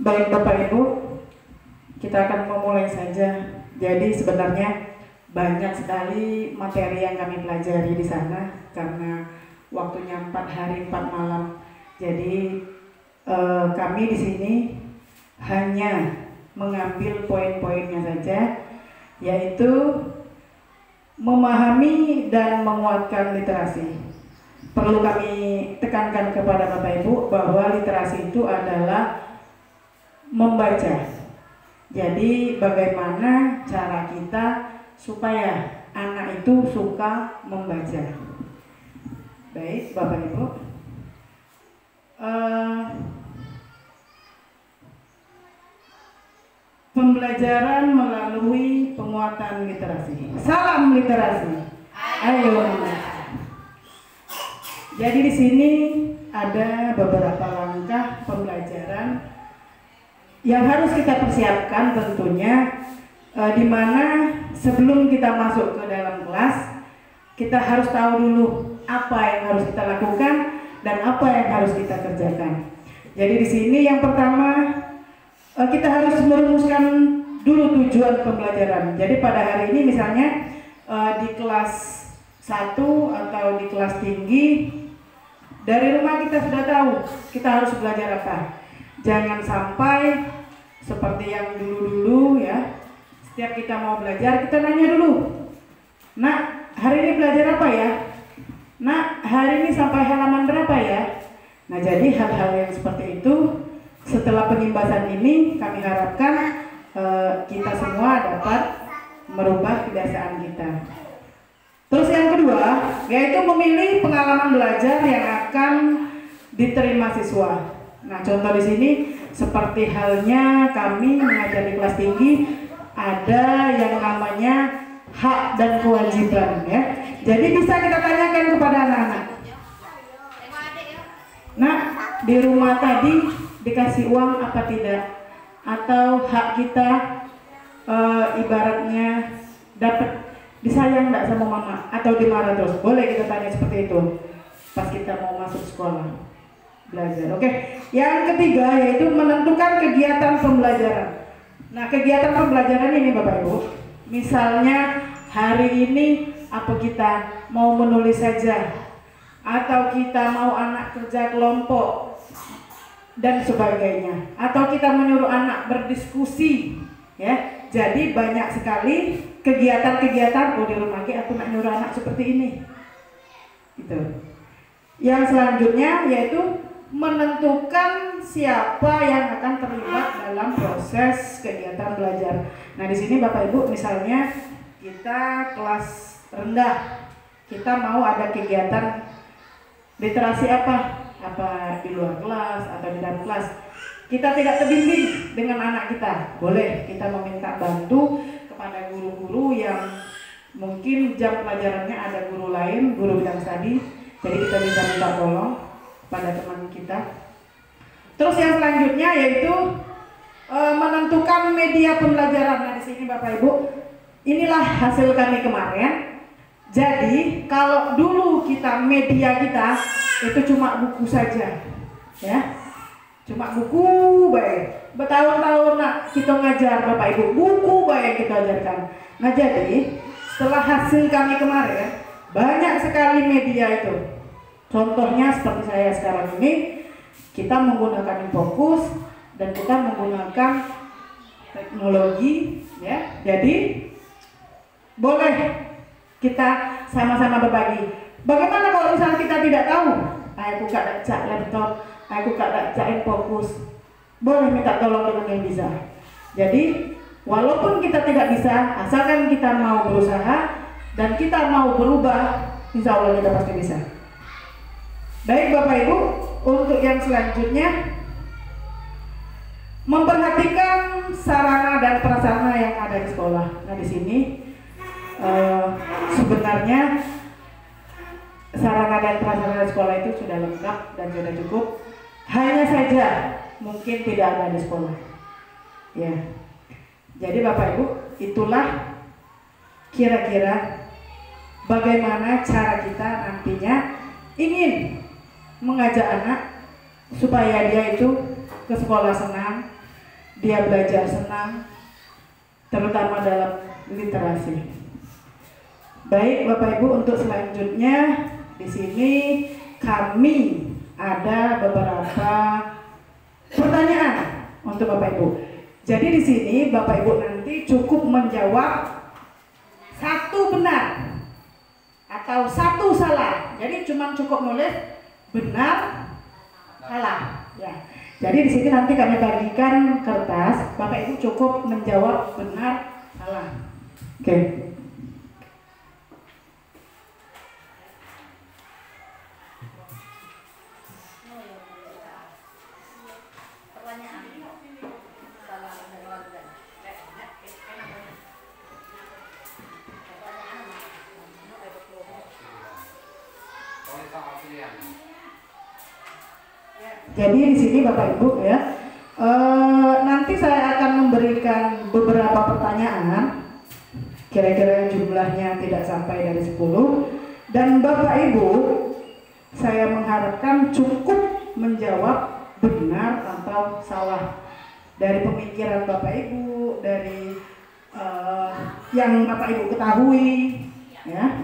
Baik Bapak Ibu, kita akan memulai saja. Jadi sebenarnya banyak sekali materi yang kami pelajari di sana karena waktunya 4 hari 4 malam. Jadi kami di sini hanya mengambil poin-poinnya saja, yaitu memahami dan menguatkan literasi. Perlu kami tekankan kepada Bapak Ibu bahwa literasi itu adalah membaca. Jadi bagaimana cara kita supaya anak itu suka membaca. Baik Bapak Ibu, pembelajaran melalui penguatan literasi. Salam literasi. Ayo. Jadi di sini ada beberapa langkah pembelajaran yang harus kita persiapkan tentunya, di mana sebelum kita masuk ke dalam kelas kita harus tahu dulu apa yang harus kita lakukan dan apa yang harus kita kerjakan. Jadi di sini yang pertama kita harus merumuskan dulu tujuan pembelajaran. Jadi pada hari ini misalnya di kelas 1 atau di kelas tinggi, dari rumah kita sudah tahu kita harus belajar apa. Jangan sampai seperti yang dulu-dulu ya, setiap kita mau belajar kita nanya dulu, "Nak, hari ini belajar apa ya? Nak, hari ini sampai halaman berapa ya?" Nah, jadi hal-hal yang seperti itu setelah penimbasan ini kami harapkan kita semua dapat merubah kebiasaan kita. Terus yang kedua, yaitu memilih pengalaman belajar yang akan diterima siswa. Nah, contoh di sini seperti halnya kami mengajar di kelas tinggi, ada yang namanya hak dan kewajiban ya. Jadi bisa kita tanyakan kepada anak-anak. Nah, di rumah tadi dikasih uang apa tidak? Atau hak kita ibaratnya dapat disayang enggak sama mama atau dimarah terus? Boleh kita tanya seperti itu pas kita mau masuk sekolah belajar. Oke. Yang ketiga yaitu menentukan kegiatan pembelajaran. Nah, kegiatan pembelajaran ini Bapak Ibu, misalnya hari ini apa kita mau menulis saja, atau kita mau anak kerja kelompok dan sebagainya, atau kita menyuruh anak berdiskusi ya. Jadi banyak sekali kegiatan-kegiatan. Oh, di rumah aku nak nyuruh anak seperti ini gitu. Yang selanjutnya yaitu menentukan siapa yang akan terlibat dalam proses kegiatan belajar. Nah, di sini Bapak Ibu misalnya kita kelas rendah, kita mau ada kegiatan literasi apa di luar kelas atau di dalam kelas. Kita tidak terbimbing dengan anak kita, boleh kita meminta bantu kepada guru-guru yang mungkin jam pelajarannya ada guru lain, guru bidang studi. Jadi kita bisa minta tolong pada teman kita. Terus yang selanjutnya yaitu menentukan media pembelajaran. Nah, di sini Bapak Ibu, inilah hasil kami kemarin. Jadi kalau dulu kita media kita itu cuma buku saja, ya, cuma buku baik. Bertahun-tahun nak kita ngajar Bapak Ibu, buku baik kita ajarkan. Nah, jadi setelah hasil kami kemarin banyak sekali media itu. Contohnya seperti saya sekarang ini, kita menggunakan Infocus dan kita menggunakan teknologi ya. Jadi boleh kita sama-sama berbagi. Bagaimana kalau misalnya kita tidak tahu? Aku gak cak laptop, aku gak cak Infocus. Boleh minta tolong dengan yang bisa. Jadi walaupun kita tidak bisa, asalkan kita mau berusaha dan kita mau berubah, insya Allah kita pasti bisa. Baik Bapak Ibu, untuk yang selanjutnya memperhatikan sarana dan prasarana yang ada di sekolah. Nah, di sini sebenarnya sarana dan prasarana sekolah itu sudah lengkap dan sudah cukup. Hanya saja mungkin tidak ada di sekolah. Ya. Jadi Bapak Ibu, itulah kira-kira bagaimana cara kita nantinya ingin mengajak anak supaya dia itu ke sekolah senang, dia belajar senang, terutama dalam literasi. Baik Bapak Ibu, untuk selanjutnya di sini kami ada beberapa pertanyaan untuk Bapak Ibu. Jadi di sini Bapak Ibu nanti cukup menjawab satu benar atau satu salah. Jadi cuma cukup nulis benar, salah. Ya. Jadi di sini nanti kami bagikan kertas. Bapak Ibu cukup menjawab benar, salah. Oke. Jadi di sini Bapak Ibu ya, nanti saya akan memberikan beberapa pertanyaan, kira-kira jumlahnya tidak sampai dari 10, dan Bapak Ibu saya mengharapkan cukup menjawab benar atau salah dari pemikiran Bapak Ibu, dari yang Bapak Ibu ketahui ya.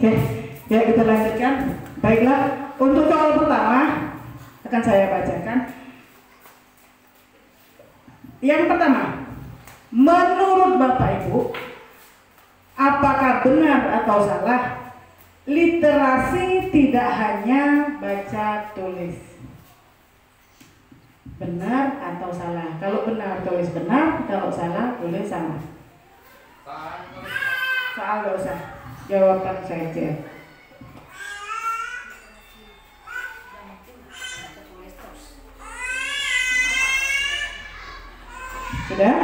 Oke, ya kita lanjutkan. Baiklah, untuk soal pertama akan saya bacakan. Yang pertama, menurut Bapak Ibu, apakah benar atau salah literasi tidak hanya baca tulis? Benar atau salah? Kalau benar tulis benar, kalau salah tulis salah. Soal nggak usah, jawaban saja. Sudah?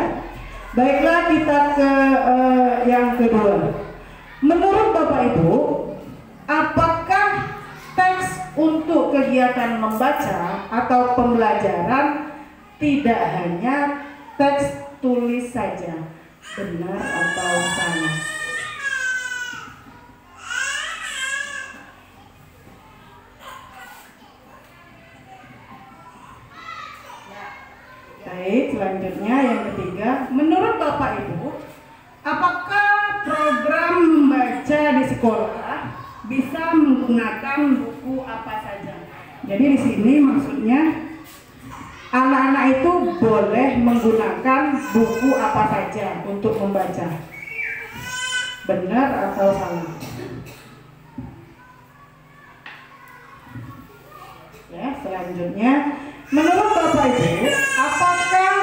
Baiklah, kita ke yang kedua. Menurut Bapak Ibu, apakah teks untuk kegiatan membaca atau pembelajaran tidak hanya teks tulis saja? Benar atau salah? Baik, selanjutnya yang ketiga, menurut Bapak Ibu, apakah program membaca di sekolah bisa menggunakan buku apa saja? Jadi di sini maksudnya anak-anak itu boleh menggunakan buku apa saja untuk membaca. Benar atau salah? Ya, selanjutnya, menurut Bapak Ibu, apakah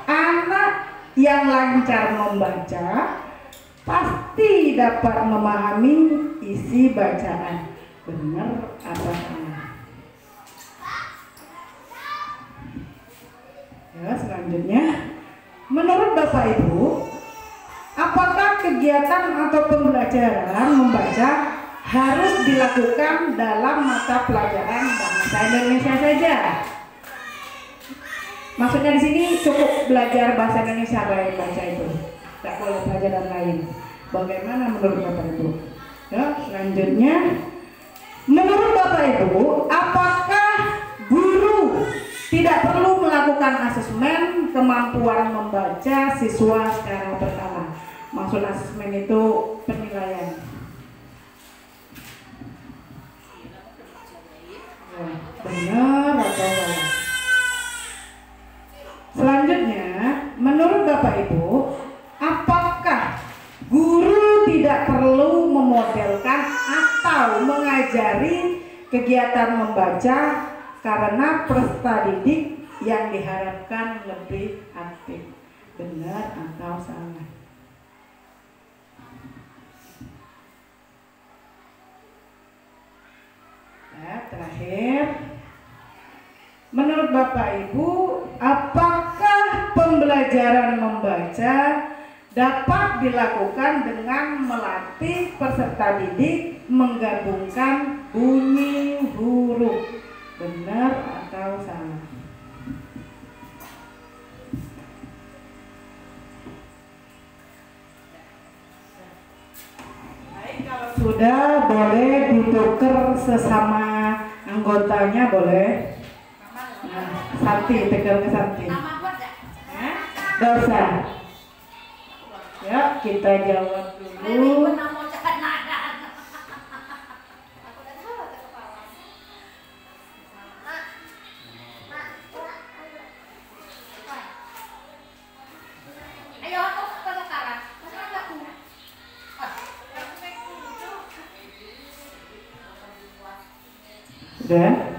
anak yang lancar membaca pasti dapat memahami isi bacaan? Benar atau salah? Ya, selanjutnya, menurut Bapak Ibu, apakah kegiatan atau pembelajaran membaca harus dilakukan dalam mata pelajaran bahasa Indonesia saja? Maksudnya di sini cukup belajar bahasa Indonesia lain baca itu, tidak boleh pelajaran lain. Bagaimana menurut Bapak Ibu? Ya, selanjutnya, menurut Bapak Ibu, apakah guru tidak perlu melakukan asesmen kemampuan membaca siswa secara berkala? Maksud asesmen itu penilaian. Ya, benar atau salah? Selanjutnya, menurut Bapak Ibu, apakah guru tidak perlu memodelkan atau mengajari kegiatan membaca karena peserta didik yang diharapkan lebih aktif? Benar atau salah? Ya, terakhir, menurut Bapak Ibu, apakah pembelajaran membaca dapat dilakukan dengan melatih peserta didik menggabungkan bunyi huruf? Benar atau salah? Kalau sudah boleh ditukar sesama anggotanya boleh. Nah, Santi, tegar ke Santi. Gak usah. Ya, kita jawab dulu. Sudah?